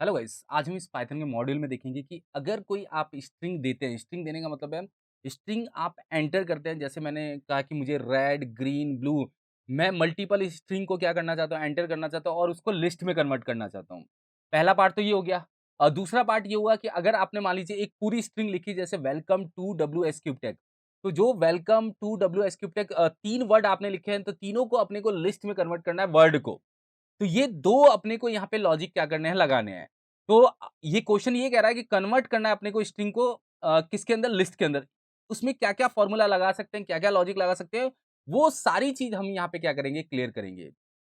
Hello guys, आज हम इस पाइथन के मॉड्यूल में देखेंगे कि अगर कोई आप स्ट्रिंग देते हैं, स्ट्रिंग देने का मतलब है स्ट्रिंग आप एंटर करते हैं। जैसे मैंने कहा कि मुझे रेड, ग्रीन, ब्लू, मैं मल्टीपल स्ट्रिंग को क्या करना चाहता हूँ, एंटर करना चाहता हूँ और उसको लिस्ट में कन्वर्ट करना चाहता हूँ। पहला पार्ट तो ये हो गया। और दूसरा पार्ट ये हुआ कि अगर आपने मान लीजिए एक पूरी स्ट्रिंग लिखी, जैसे welcome to W S cube tech, तो जो welcome to W S cube tech 3 word आपने लिखे हैं, तो तीनों को अपने को लिस्ट में कन्वर्ट करना है वर्ड को। तो ये 2 अपने को यहाँ पे लॉजिक क्या करने हैं, लगाने हैं। तो ये क्वेश्चन ये कह रहा है कि कन्वर्ट करना है अपने को स्ट्रिंग को किसके अंदर, लिस्ट के अंदर। उसमें क्या-क्या फ़ॉर्मूला लगा सकते हैं, क्या-क्या लॉजिक लगा सकते हैं, वो सारी चीज़ हम यहाँ पे क्या करेंगे, क्लियर करेंगे।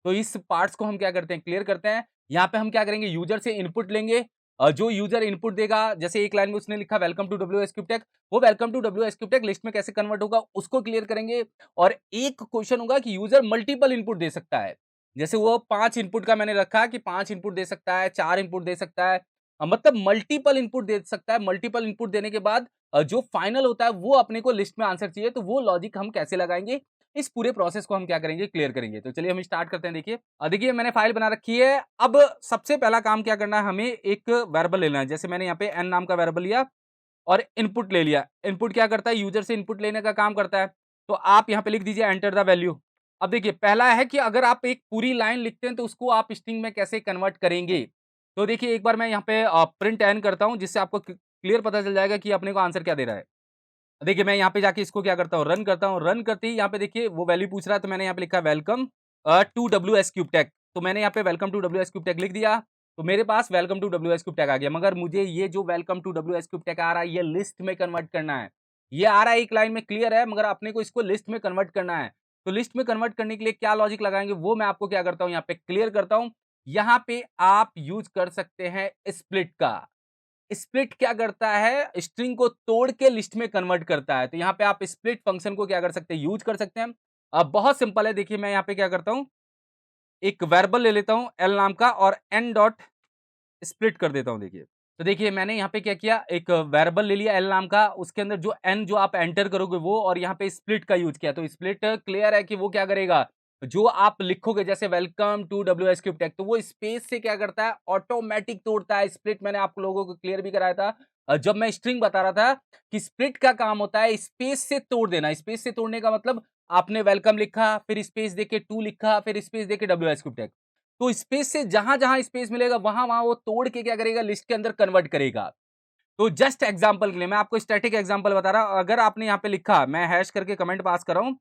तो इस पार्ट्स को हम क्या करते हैं, क्लियर करते हैं। यहाँ पे हम क्या करेंगे, यूज़र से इनपुट लेंगे। जो यूज़र इनपुट देगा, जैसे एक लाइन में उसने लिखा वेलकम टू WSCubeTech, वो वेलकम टू WSCubeTech लिस्ट में कैसे कन्वर्ट होगा, उसको क्लियर करेंगे। और एक क्वेश्चन होगा कि यूज़र मल्टीपल इनपुट दे सकता है। जैसे वो 5 इनपुट का मैंने रखा कि 5 इनपुट दे सकता है, 4 इनपुट दे सकता है। मतलब मल्टीपल इनपुट दे सकता है। मल्टीपल इनपुट देने के बाद जो फाइनल होता है वो अपने को लिस्ट में आंसर चाहिए, तो वो लॉजिक हम कैसे लगाएँगे, इस पूरे प्रोसेस को हम क्या करेंगे, क्लियर करेंगे। तो चलिए हम स्टार्ट करते हैं। देखिए देखिए मैंने फाइल बना रखी है। अब सबसे पहला काम क्या करना है, हमें एक वेरिएबल लेना है। जैसे मैंने यहाँ पे n नाम का वेरिएबल लिया और इनपुट ले लिया। इनपुट क्या करता है, यूज़र से इनपुट लेने का काम करता है। तो आप यहाँ पे लिख दीजिए एंटर द वैल्यू। अब देखिए पहला है कि अगर आप एक पूरी लाइन लिखते हैं तो उसको आप स्ट्रिंग में कैसे कन्वर्ट करेंगे। तो देखिए एक बार मैं यहाँ पे प्रिंट एन करता हूँ, जिससे आपको क्लियर पता चल जाएगा कि अपने को आंसर क्या दे रहा है। देखिए मैं यहाँ पे जाके इसको क्या करता हूँ, रन करता हूँ। रन करते ही यहाँ पे देखिए वो वैल्यू पूछ रहा है, तो मैंने यहाँ पे लिखा वेलकम टू WSCubeTech। तो मैंने यहाँ पे वेलकम टू WSCubeTech लिख दिया। तो मेरे पास वेलकम टू WSCubeTech आ गया। मगर मुझे ये जो वेलकम टू WSCubeTech आ रहा है, ये लिस्ट में कन्वर्ट करना है। ये आ रहा है एक लाइन में, क्लियर है, मगर अपने को इसको लिस्ट में कन्वर्ट करना है। तो लिस्ट में कन्वर्ट करने के लिए क्या लॉजिक लगाएंगे, वो मैं आपको क्या करता हूँ, यहाँ पे क्लियर करता हूँ। यहाँ पे आप यूज कर सकते हैं स्प्लिट का। स्प्लिट क्या करता है, स्ट्रिंग को तोड़ के लिस्ट में कन्वर्ट करता है। तो यहाँ पे आप स्प्लिट फंक्शन को क्या कर सकते हैं, यूज कर सकते हैं। अब बहुत सिंपल है। देखिए मैं यहाँ पे क्या करता हूँ, एक वेरिएबल ले लेता हूँ एल नाम का और एन डॉट स्प्लिट कर देता हूँ। देखिए तो देखिए मैंने यहाँ पे क्या किया, एक वेरिएबल ले लिया एल नाम का, उसके अंदर जो एन जो आप एंटर करोगे वो, और यहाँ पे स्प्लिट का यूज किया। तो स्प्लिट क्लियर है कि वो क्या करेगा, जो आप लिखोगे जैसे वेलकम टू WSCubeTech, तो वो स्पेस से क्या करता है, ऑटोमेटिक तोड़ता है। स्प्लिट मैंने आप लोगों को क्लियर भी कराया था जब मैं स्ट्रिंग बता रहा था कि स्प्लिट का काम होता है स्पेस से तोड़ देना। स्पेस से तोड़ने का मतलब, आपने वेलकम लिखा, फिर स्पेस देके टू लिखा, फिर स्पेस देके WSCubeTech, तो स्पेस से जहां-जहां स्पेस मिलेगा वहां-वहां वो तोड़ के क्या करेगा, लिस्ट के अंदर कन्वर्ट करेगा। तो जस्ट एग्जांपल के लिए मैं आपको स्टैटिक एग्जांपल बता रहा हूं। अगर आपने यहां पे लिखा, मैं हैश करके कमेंट पास कर रहा हूं,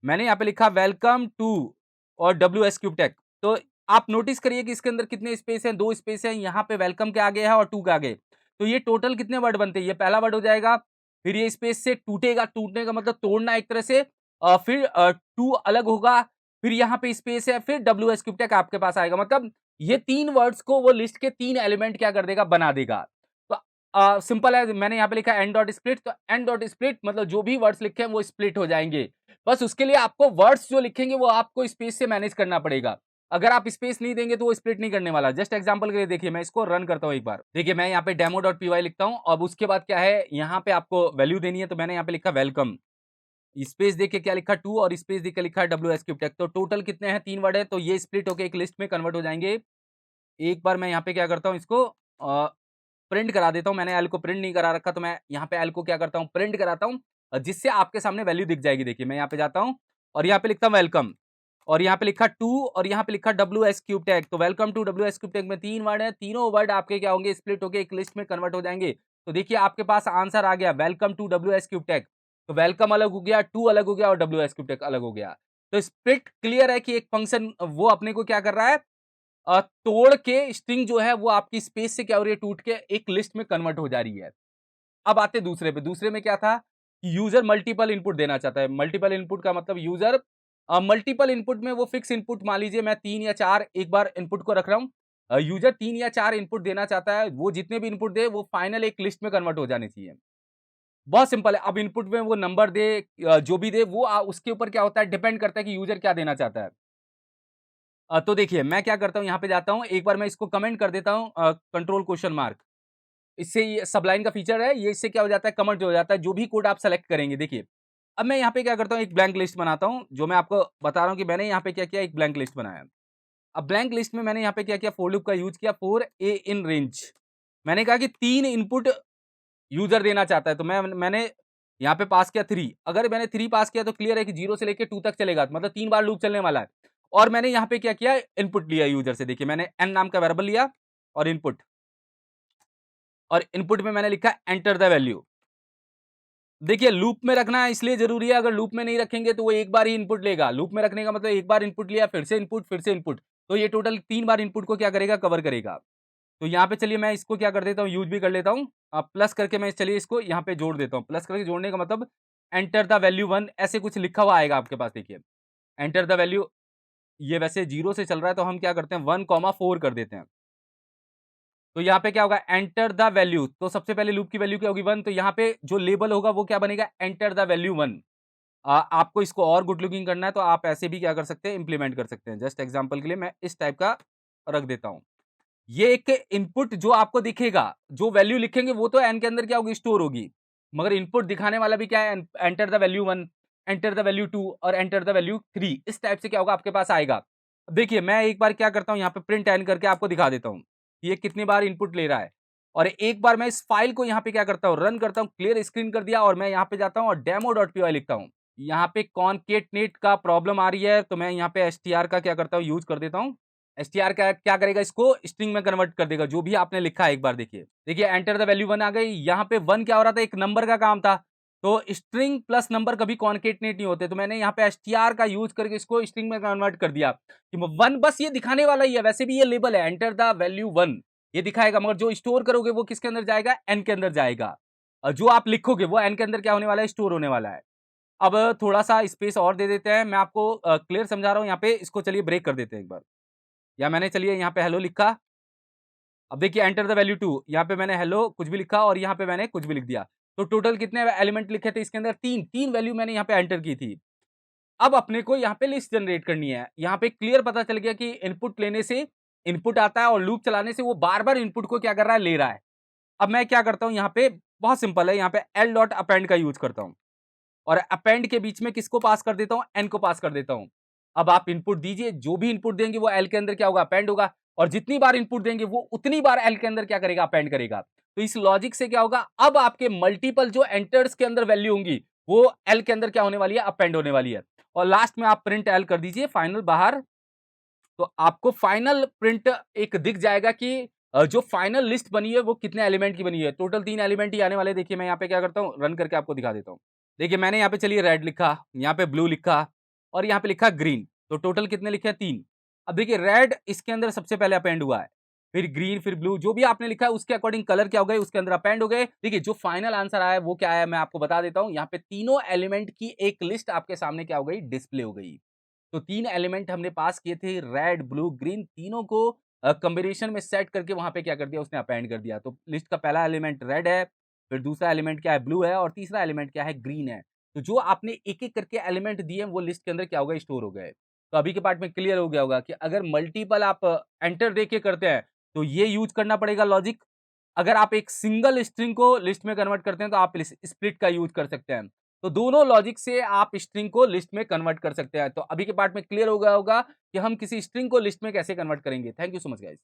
मैंने यहां पे लिखा वेलकम टू और WSCubeTech, तो आप नोटिस करिए कि इसके अंदर कितने स्पेस हैं, 2 स्पेस हैं। यहाँ पे वेलकम के आगे है और टू के आगे। तो ये टोटल कितने वर्ड बनते हैं, ये पहला वर्ड हो जाएगा। फिर ये स्पेस से टूटेगा, टूटने का मतलब तोड़ना एक तरह से। फिर टू अलग होगा, फिर यहाँ पे स्पेस है, फिर WSCubeTech आपके पास आएगा। मतलब ये 3 वर्ड्स को वो लिस्ट के 3 एलिमेंट क्या कर देगा, बना देगा। तो सिंपल है, मैंने यहाँ पे लिखा एन डॉट स्प्लिट, तो एन डॉट स्प्लिट मतलब जो भी वर्ड्स लिखे हैं वो स्प्लिट हो जाएंगे। बस उसके लिए आपको वर्ड्स जो लिखेंगे वो आपको स्पेस से मैनेज करना पड़ेगा। अगर आप स्पेस नहीं देंगे तो वो स्प्लिट नहीं करने वाला। जस्ट एग्जांपल के लिए देखिए मैं इसको रन करता हूँ एक बार। देखिए मैं यहाँ पे demo.py लिखता हूँ। अब उसके बाद क्या है, यहाँ पे आपको वैल्यू देनी है, तो मैंने यहाँ पे लिखा वेलकम, स्पेस देके क्या लिखा, टू, और स्पेस देके लिखा है WSCubeTech। तो टोटल कितने हैं, 3 वर्ड है, तो ये स्प्लिट होके एक लिस्ट में कन्वर्ट हो जाएंगे। एक बार मैं यहाँ पे क्या करता हूँ, इसको प्रिंट करा देता हूँ। मैंने एल को प्रिंट नहीं करा रखा, तो मैं यहाँ पे एल को क्या करता हूँ, प्रिंट कराता हूँ, जिससे आपके सामने वैल्यू दिख जाएगी। देखिए मैं यहाँ पे जाता हूँ और यहाँ पे लिखता हूँ वेलकम, और यहाँ पे लिखा टू, और यहाँ पे लिखा WSCubeTech। तो वेलकम टू WSCubeTech में 3 वर्ड है, तीनों वर्ड आपके क्या होंगे, स्प्लिट होके एक लिस्ट में कन्वर्ट हो जाएंगे। तो देखिए आपके पास आंसर आ गया, वेलकम टू WSCubeTech। तो वेलकम अलग हो गया, टू अलग हो गया और WSCubeTech अलग हो गया। तो स्प्लिट क्लियर है कि एक फंक्शन वो अपने को क्या कर रहा है, तोड़ के स्ट्रिंग जो है वो आपकी स्पेस से क्या हो रही है, टूट के एक लिस्ट में कन्वर्ट हो जा रही है। अब आते दूसरे पे। दूसरे में क्या था कि यूजर मल्टीपल इनपुट देना चाहता है। मल्टीपल इनपुट का मतलब यूजर मल्टीपल इनपुट में वो फिक्स इनपुट, मान लीजिए मैं 3 या 4 एक बार इनपुट को रख रहा हूँ। यूजर 3 या 4 इनपुट देना चाहता है, वो जितने भी इनपुट दे वो फाइनल एक लिस्ट में कन्वर्ट हो जाने चाहिए। बहुत सिंपल है। अब इनपुट में वो नंबर दे, जो भी दे वो उसके ऊपर क्या होता है, डिपेंड करता है कि यूजर क्या देना चाहता है। तो देखिए मैं क्या करता हूँ, यहाँ पे जाता हूँ, एक बार मैं इसको कमेंट कर देता हूँ, कंट्रोल क्वेश्चन मार्क। इससे ये सबलाइन का फीचर है, ये इससे क्या हो जाता है, कमेंट हो जाता है, जो भी कोड आप सेलेक्ट करेंगे। देखिए अब मैं यहाँ पे क्या करता हूँ, एक ब्लैंक लिस्ट बनाता हूँ। जो मैं आपको बता रहा हूँ कि मैंने यहाँ पे क्या किया, एक ब्लैंक लिस्ट बनाया। अब ब्लैंक लिस्ट में मैंने यहाँ पे क्या किया, फॉर लूप का यूज किया, फॉर ए इन रेंज। मैंने कहा कि 3 इनपुट यूजर देना चाहता है, तो मैंने यहाँ पे पास किया 3। अगर मैंने 3 पास किया तो क्लियर है कि 0 से लेके 2 तक चलेगा, मतलब 3 बार लूप चलने वाला है। और मैंने यहाँ पे क्या किया, इनपुट लिया यूजर से। देखिए मैंने n नाम का वेरिएबल लिया और इनपुट में मैंने लिखा एंटर द वैल्यू। देखिए लूप में रखना इसलिए जरूरी है, अगर लूप में नहीं रखेंगे तो वो एक बार ही इनपुट लेगा। लूप में रखने का मतलब एक बार इनपुट लिया, फिर से इनपुट, फिर से इनपुट, तो ये टोटल 3 बार इनपुट को क्या करेगा, कवर करेगा। तो यहाँ पे चलिए मैं इसको क्या कर देता हूँ, यूज भी कर लेता हूँ। प्लस करके मैं चलिए इसको यहाँ पे जोड़ देता हूँ। प्लस करके जोड़ने का मतलब एंटर द वैल्यू 1 ऐसे कुछ लिखा हुआ आएगा आपके पास। देखिए एंटर द वैल्यू, ये वैसे 0 से चल रहा है तो हम क्या करते हैं 1,4 कर देते हैं। तो यहाँ पे क्या होगा, एंटर द वैल्यू, तो सबसे पहले लूप की वैल्यू क्या होगी 1, तो यहाँ पे जो लेबल होगा वो क्या बनेगा, एंटर द वैल्यू 1। आपको इसको और गुड लुकिंग करना है तो आप ऐसे भी क्या कर सकते हैं, इंप्लीमेंट कर सकते हैं। जस्ट एग्जांपल के लिए मैं इस टाइप का रख देता हूं। ये एक इनपुट जो आपको दिखेगा, जो वैल्यू लिखेंगे वो तो एन के अंदर क्या होगी, स्टोर होगी, मगर इनपुट दिखाने वाला भी क्या है, enter the value 1, enter the value 2 और एंटर द वैल्यू 3। इस टाइप से क्या होगा आपके पास आएगा। अब देखिए मैं एक बार क्या करता हूं, यहाँ पे प्रिंट एन करके आपको दिखा देता हूं कि ये कितनी बार इनपुट ले रहा है। और एक बार मैं इस फाइल को यहाँ पे क्या करता हूँ, रन करता हूँ, क्लियर स्क्रीन कर दिया और मैं यहाँ पे जाता हूँ और डेमो.py लिखता हूँ। यहाँ पे कॉनकेटनेट का प्रॉब्लम आ रही है तो मैं यहाँ पे एसटीआर का क्या करता हूँ, यूज कर देता हूँ। एसटीआर का क्या करेगा, इसको स्ट्रिंग में कन्वर्ट कर देगा जो भी आपने लिखा है। एक बार देखिए, एंटर द वैल्यू 1 आ गई। यहाँ पे 1 क्या हो रहा था, एक नंबर का काम था, तो स्ट्रिंग प्लस नंबर कभी कॉनकेटनेट नहीं होते, तो मैंने यहाँ पे एसटीआर का यूज करके इसको स्ट्रिंग में कन्वर्ट कर दिया कि 1 बस ये दिखाने वाला ही है। वैसे भी ये लेबल है एंटर द वैल्यू 1, ये दिखाएगा, मगर जो स्टोर करोगे वो किसके अंदर जाएगा, एन के अंदर जाएगा। और जो आप लिखोगे वो एन के अंदर क्या होने वाला है, स्टोर होने वाला है। अब थोड़ा सा स्पेस और दे देते हैं, मैं आपको क्लियर समझा रहा हूँ। यहाँ पे इसको चलिए ब्रेक कर देते हैं एक बार। या मैंने चलिए यहाँ पे हेलो लिखा। अब देखिए एंटर द वैल्यू 2, यहाँ पे मैंने हेलो कुछ भी लिखा और यहाँ पे मैंने कुछ भी लिख दिया। तो टोटल कितने एलिमेंट लिखे थे इसके अंदर, 3 वैल्यू मैंने यहाँ पे एंटर की थी। अब अपने को यहाँ पे लिस्ट जनरेट करनी है। यहाँ पे क्लियर पता चल गया कि इनपुट लेने से इनपुट आता है और लूप चलाने से वो बार बार इनपुट को क्या कर रहा है, ले रहा है। अब मैं क्या करता हूँ, यहाँ पे बहुत सिंपल है, यहाँ पे एल डॉट अपेंड का यूज करता हूँ और अपेंड के बीच में किसको पास कर देता हूँ, एन को पास कर देता हूँ। अब आप इनपुट दीजिए, जो भी इनपुट देंगे वो एल के अंदर क्या होगा, अपेंड होगा, और जितनी बार इनपुट देंगे वो उतनी बार एल के अंदर क्या करेगा, अपेंड करेगा। तो इस लॉजिक से क्या होगा, अब आपके मल्टीपल जो एंटर्स के अंदर वैल्यू होंगी वो एल के अंदर क्या होने वाली है, अपेंड होने वाली है। और लास्ट में आप प्रिंट एल कर दीजिए फाइनल बाहर, तो आपको फाइनल प्रिंट एक दिख जाएगा कि जो फाइनल लिस्ट बनी है वो कितने एलिमेंट की बनी है। टोटल 3 एलिमेंट ही आने वाले। देखिए मैं यहाँ पे क्या करता हूँ, रन करके आपको दिखा देता हूँ। देखिए मैंने यहाँ पे चलिए रेड लिखा, यहाँ पे ब्लू लिखा और यहाँ पे लिखा ग्रीन, तो टोटल कितने लिखे हैं, 3। अब देखिए रेड इसके अंदर सबसे पहले अपेंड हुआ है, फिर ग्रीन, फिर ब्लू, जो भी आपने लिखा है उसके अकॉर्डिंग कलर क्या हो गए, उसके अंदर अपेंड हो गए। देखिए जो फाइनल आंसर आया वो क्या आया, मैं आपको बता देता हूँ। यहाँ पे तीनों एलिमेंट की एक लिस्ट आपके सामने क्या हो गई, डिस्प्ले हो गई। तो 3 एलिमेंट हमने पास किए थे, रेड, ब्लू, ग्रीन, तीनों को कॉम्बिनेशन में सेट करके वहां पे क्या कर दिया, उसने अपेंड कर दिया। तो लिस्ट का पहला एलिमेंट रेड है, फिर दूसरा एलिमेंट क्या है, ब्लू है, और तीसरा एलिमेंट क्या है, ग्रीन है। तो जो आपने एक एक करके एलिमेंट दिए वो लिस्ट के अंदर क्या हो गए, स्टोर हो गए। तो अभी के पार्ट में क्लियर हो गया होगा कि अगर मल्टीपल आप एंटर दे के करते हैं तो ये यूज करना पड़ेगा लॉजिक। अगर आप एक सिंगल स्ट्रिंग को लिस्ट में कन्वर्ट करते हैं तो आप स्प्लिट का यूज कर सकते हैं। तो दोनों लॉजिक से आप स्ट्रिंग को लिस्ट में कन्वर्ट कर सकते हैं। तो अभी के पार्ट में क्लियर हो गया होगा कि हम किसी स्ट्रिंग को लिस्ट में कैसे कन्वर्ट करेंगे। Thank you so much guys.